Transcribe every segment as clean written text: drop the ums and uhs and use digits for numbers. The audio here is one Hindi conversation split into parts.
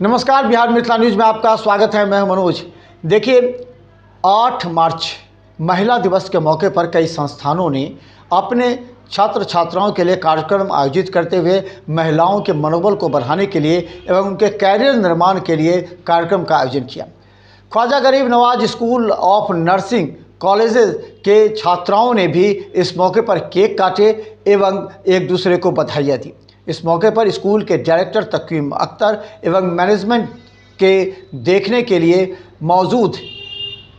नमस्कार, बिहार मिथिला न्यूज में आपका स्वागत है। मैं मनोज। देखिए, 8 मार्च महिला दिवस के मौके पर कई संस्थानों ने अपने छात्र छात्राओं के लिए कार्यक्रम आयोजित करते हुए महिलाओं के मनोबल को बढ़ाने के लिए एवं उनके कैरियर निर्माण के लिए कार्यक्रम का आयोजन किया। ख्वाजा गरीब Nawaz school of nursing colleges के छात्राओं ने भी इस मौके पर केक काटे एवं एक दूसरे को बधाइयाँ दी। इस मौके पर स्कूल के डायरेक्टर तकीम अख्तर एवं मैनेजमेंट के देखने के लिए मौजूद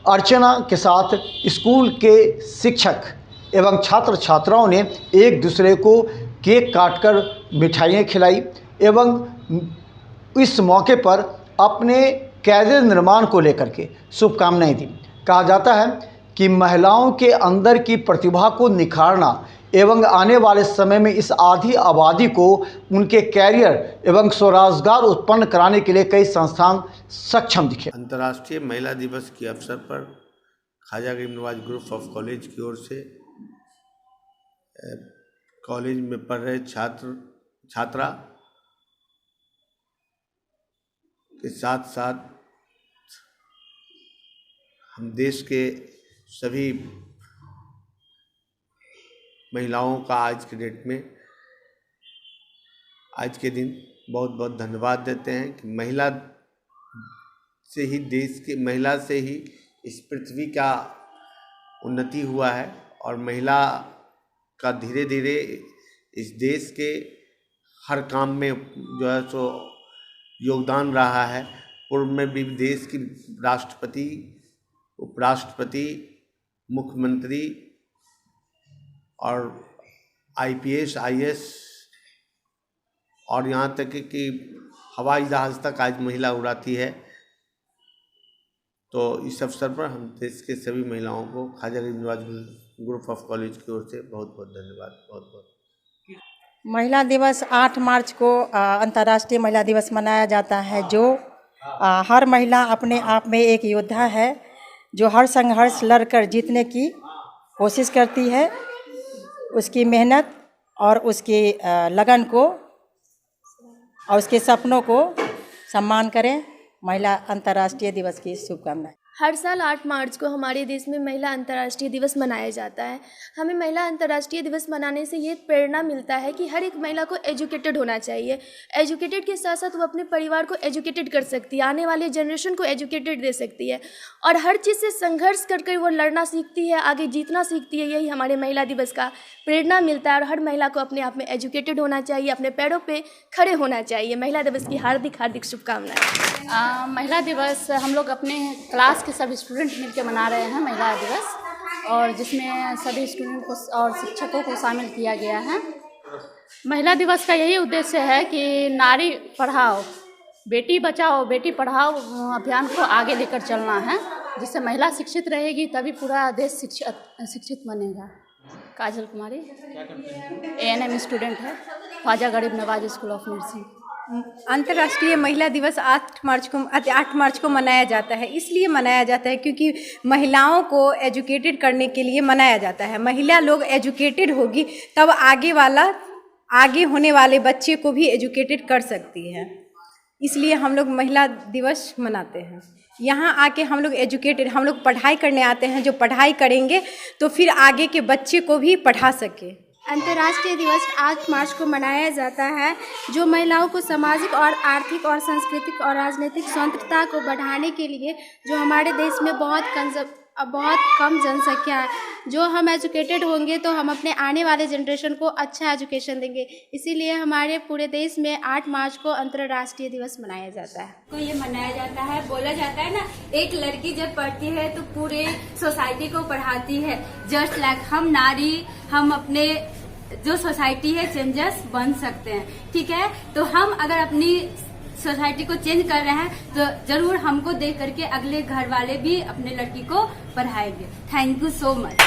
अर्चना के साथ स्कूल के शिक्षक एवं छात्र छात्राओं ने एक दूसरे को केक काटकर मिठाइयाँ खिलाई एवं इस मौके पर अपने कैरियर निर्माण को लेकर के शुभकामनाएं दी। कहा जाता है कि महिलाओं के अंदर की प्रतिभा को निखारना एवं आने वाले समय में इस आधी आबादी को उनके कैरियर एवं स्वरोजगार उत्पन्न कराने के लिए कई संस्थान सक्षम दिखे। अंतर्राष्ट्रीय महिला दिवस के अवसर पर ख्वाजा गरीब नवाज ग्रुप ऑफ कॉलेज की ओर से कॉलेज में पढ़ रहे छात्रा के साथ साथ हम देश के सभी महिलाओं का आज के डेट में आज के दिन बहुत बहुत धन्यवाद देते हैं कि महिला से ही इस पृथ्वी का उन्नति हुआ है और महिला का धीरे धीरे इस देश के हर काम में जो है सो योगदान रहा है। पूर्व में भी देश की राष्ट्रपति, उपराष्ट्रपति, मुख्यमंत्री और IPS, IAS और यहाँ तक कि हवाई जहाज़ तक आज महिला उड़ाती है। तो इस अवसर पर हम देश के सभी महिलाओं को ख्वाजा गरीब नवाज ग्रुप ऑफ कॉलेज की ओर से बहुत बहुत धन्यवाद। बहुत महिला दिवस 8 मार्च को अंतर्राष्ट्रीय महिला दिवस मनाया जाता है। जो हर महिला अपने आप में एक योद्धा है, जो हर संघर्ष लड़कर जीतने की कोशिश करती है। उसकी मेहनत और उसकी लगन को और उसके सपनों को सम्मान करें। महिला अंतर्राष्ट्रीय दिवस की शुभकामनाएं। हर साल 8 मार्च को हमारे देश में महिला अंतर्राष्ट्रीय दिवस मनाया जाता है। हमें महिला अंतर्राष्ट्रीय दिवस मनाने से ये प्रेरणा मिलता है कि हर एक महिला को एजुकेटेड होना चाहिए। एजुकेटेड के साथ साथ वो अपने परिवार को एजुकेटेड कर सकती है, आने वाले जनरेशन को एजुकेटेड दे सकती है और हर चीज़ से संघर्ष करके वो लड़ना सीखती है, आगे जीतना सीखती है। यही हमारे महिला दिवस का प्रेरणा मिलता है और हर महिला को अपने आप में एजुकेटेड होना चाहिए, अपने पैरों पर खड़े होना चाहिए। महिला दिवस की हार्दिक हार्दिक शुभकामनाएं। महिला दिवस हम लोग अपने क्लास के सभी स्टूडेंट मिलकर मना रहे हैं महिला दिवस, और जिसमें सभी स्टूडेंट को और शिक्षकों को शामिल किया गया है। महिला दिवस का यही उद्देश्य है कि नारी पढ़ाओ, बेटी बचाओ, बेटी पढ़ाओ अभियान को आगे लेकर चलना है। जिससे महिला शिक्षित रहेगी तभी पूरा देश शिक्षित बनेगा। काजल कुमारी ANM स्टूडेंट है, ख्वाजा गरीब नवाज स्कूल ऑफ नर्सिंग। अंतर्राष्ट्रीय महिला दिवस 8 मार्च को मनाया जाता है। इसलिए मनाया जाता है क्योंकि महिलाओं को एजुकेटेड करने के लिए मनाया जाता है। महिला लोग एजुकेटेड होगी तब आगे होने वाले बच्चे को भी एजुकेटेड कर सकती है। इसलिए हम लोग महिला दिवस मनाते हैं। यहाँ आके हम लोग पढ़ाई करने आते हैं। जो पढ़ाई करेंगे तो फिर आगे के बच्चे को भी पढ़ा सके। अंतर्राष्ट्रीय दिवस 8 मार्च को मनाया जाता है जो महिलाओं को सामाजिक और आर्थिक और सांस्कृतिक और राजनीतिक स्वतंत्रता को बढ़ाने के लिए, जो हमारे देश में बहुत कम जनसंख्या है, जो हम एजुकेटेड होंगे तो हम अपने आने वाले जनरेशन को अच्छा एजुकेशन देंगे। इसीलिए हमारे पूरे देश में 8 मार्च को अंतर्राष्ट्रीय दिवस मनाया जाता है। तो ये मनाया जाता है, बोला जाता है ना, एक लड़की जब पढ़ती है तो पूरे सोसाइटी को पढ़ाती है। जस्ट लाइक हम नारी, हम अपने जो सोसाइटी है चेंजर्स बन सकते हैं। ठीक है, तो हम अगर अपनी सोसाइटी को चेंज कर रहे हैं तो जरूर हमको देख करके अगले घर वाले भी अपने लड़की को पढ़ाएंगे। Thank you so much.